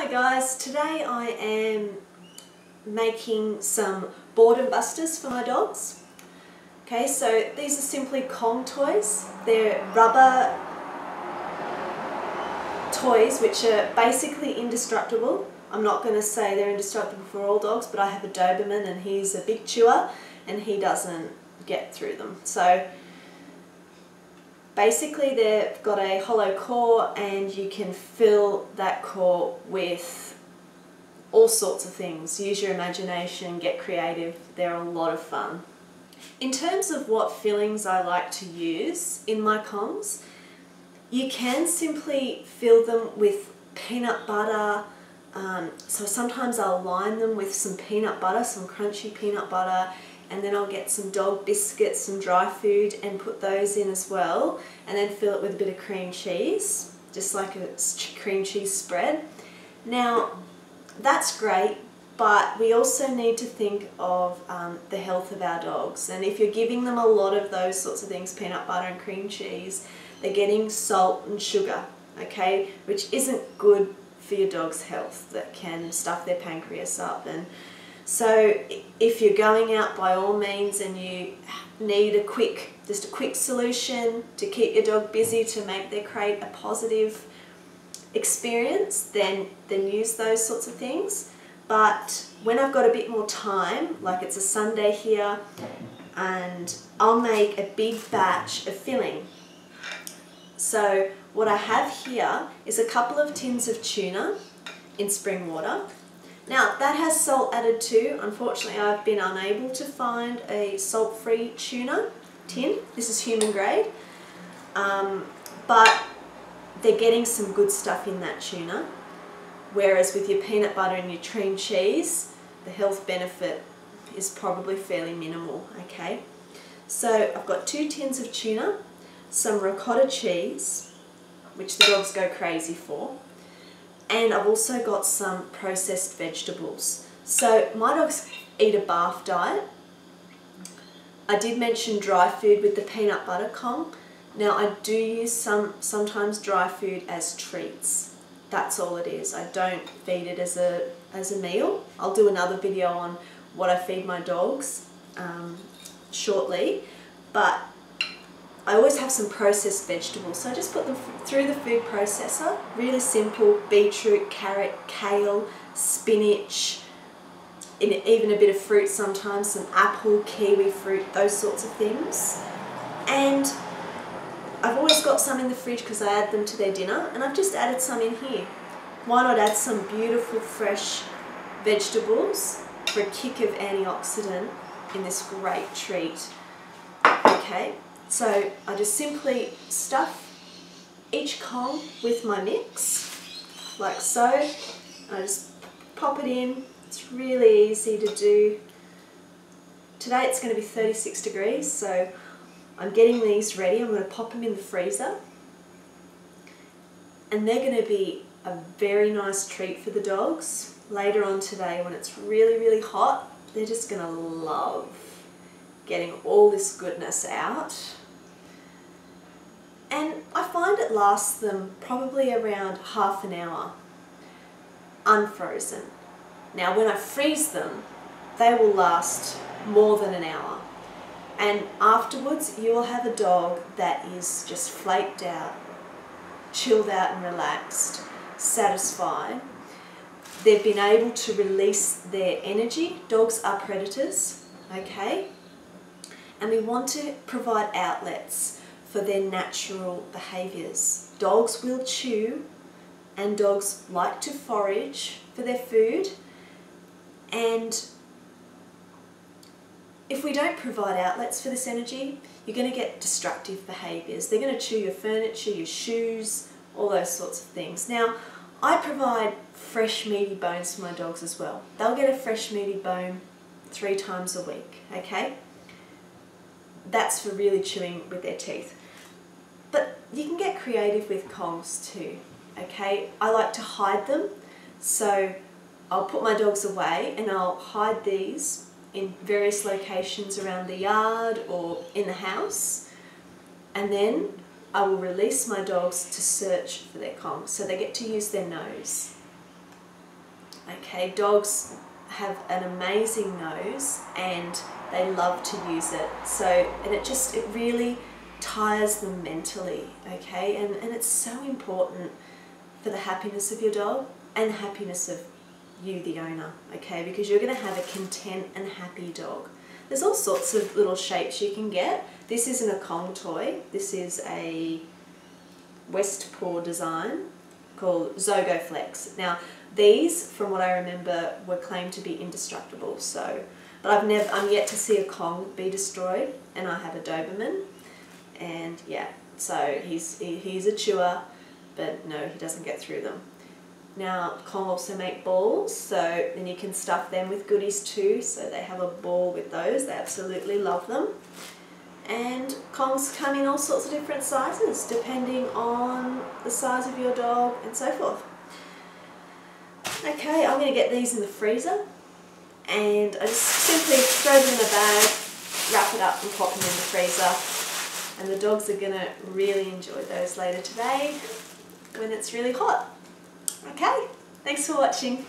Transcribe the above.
Hi guys, today I am making some boredom busters for my dogs. Okay, so these are simply Kong toys. They're rubber toys which are basically indestructible. I'm not going to say they're indestructible for all dogs, but I have a Doberman and he's a big chewer and he doesn't get through them. So basically they've got a hollow core and you can fill that core with all sorts of things. Use your imagination, get creative, they're a lot of fun. In terms of what fillings I like to use in my Kongs, you can simply fill them with peanut butter. So sometimes I'll line them with some peanut butter, some crunchy peanut butter, and then I'll get some dog biscuits, some dry food and put those in as well, and then fill it with a bit of cream cheese, just like a cream cheese spread. Now that's great, but we also need to think of the health of our dogs, and if you're giving them a lot of those sorts of things, peanut butter and cream cheese, they're getting salt and sugar, okay, which isn't good for your dog's health. That can stuff their pancreas up. And so if you're going out, by all means, and you need just a quick solution to keep your dog busy, to make their crate a positive experience, then use those sorts of things. But when I've got a bit more time, like it's a Sunday here, and I'll make a big batch of filling. So what I have here is a couple of tins of tuna in spring water. Now that has salt added too. Unfortunately, I've been unable to find a salt-free tuna tin. This is human grade, but they're getting some good stuff in that tuna. Whereas with your peanut butter and your cream cheese, the health benefit is probably fairly minimal, okay? So I've got 2 tins of tuna, some ricotta cheese, which the dogs go crazy for, and I've also got some processed vegetables. So my dogs eat a bath diet. I did mention dry food with the peanut butter Kong. Now I do use sometimes dry food as treats. That's all it is. I don't feed it as a meal. I'll do another video on what I feed my dogs shortly, but I always have some processed vegetables, so I just put them through the food processor. Really simple: beetroot, carrot, kale, spinach, even a bit of fruit sometimes, some apple, kiwi fruit, those sorts of things. And I've always got some in the fridge because I add them to their dinner, and I've just added some in here. Why not add some beautiful fresh vegetables for a kick of antioxidant in this great treat? Okay. So I just simply stuff each Kong with my mix, like so. I just pop it in. It's really easy to do. Today it's going to be 36 degrees, so I'm getting these ready. I'm going to pop them in the freezer. And they're going to be a very nice treat for the dogs. Later on today, when it's really, really hot, they're just going to love getting all this goodness out. And I find it lasts them probably around half an hour, unfrozen. Now when I freeze them, they will last more than an hour. And afterwards, you will have a dog that is just flaked out, chilled out and relaxed, satisfied. They've been able to release their energy. Dogs are predators, okay? And we want to provide outlets for their natural behaviours. Dogs will chew, and dogs like to forage for their food, and if we don't provide outlets for this energy, you're going to get destructive behaviours. They're going to chew your furniture, your shoes, all those sorts of things. Now, I provide fresh meaty bones for my dogs as well. They'll get a fresh meaty bone 3 times a week, okay? That's for really chewing with their teeth. But you can get creative with Kongs too, okay? I like to hide them, so I'll put my dogs away and I'll hide these in various locations around the yard or in the house, and then I will release my dogs to search for their Kongs, so they get to use their nose. Okay, dogs have an amazing nose and they love to use it. So, and it really tires them mentally, okay? And it's so important for the happiness of your dog and the happiness of you, the owner, okay? Because you're going to have a content and happy dog. There's all sorts of little shapes you can get. This isn't a Kong toy. This is a West Paw design called Zogo Flex. Now, these, from what I remember, were claimed to be indestructible. So, but I'm yet to see a Kong be destroyed, and I have a Doberman, and yeah, so he's a chewer, but no, he doesn't get through them. Now, Kong also make balls, so then you can stuff them with goodies too. So they have a ball with those. They absolutely love them. And Kongs come in all sorts of different sizes depending on the size of your dog and so forth. Okay, I'm going to get these in the freezer, and I just simply throw them in a bag, wrap it up and pop them in the freezer, and the dogs are going to really enjoy those later today when it's really hot. Okay, thanks for watching.